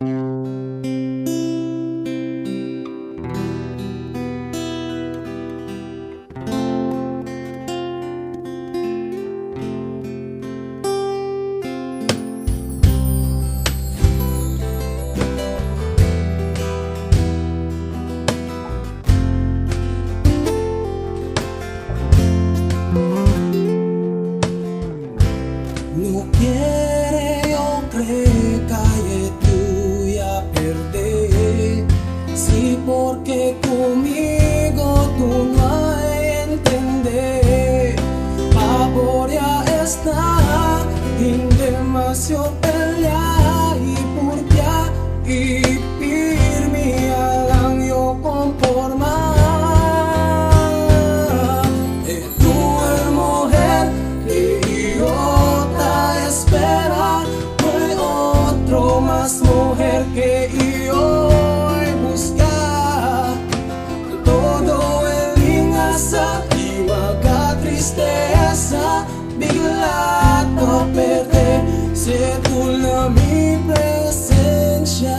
No quiere hombre calle tuya perder, sí, porque conmigo tú no hay entender. Favor ya está en demasiado pelear y por ya y pirmi alang yo conformar. Más mujer que yo buscar todo el ingasa y vaga tristeza bigla to perder si tú na mi presencia.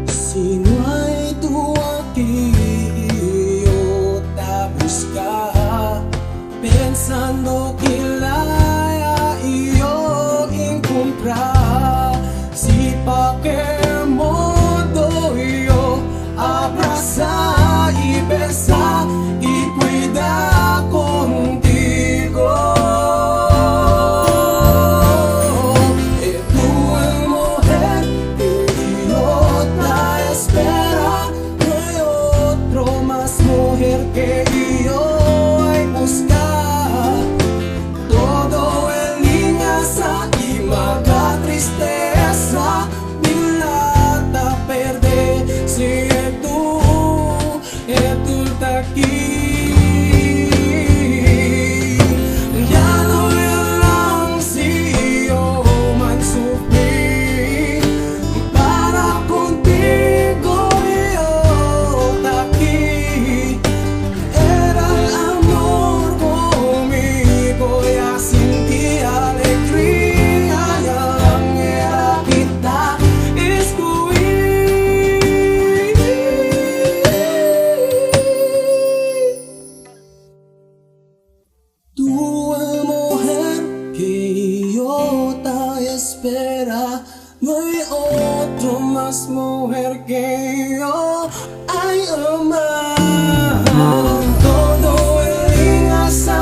Si no hay tú aquí, yo te buscar, pensando que la y yo encontrar. Si pa' qué modo yo abrazar y besar y cuidar contigo. Mujer que yo buscar todo el ingasa y maga tristeza mi lata perder si tú está aquí. Ya no lang si yo man sufrir para contigo yo está aquí. Tú mujer que yo te espera, no hay otro más mujer que yo hay amar. Todo el ingasa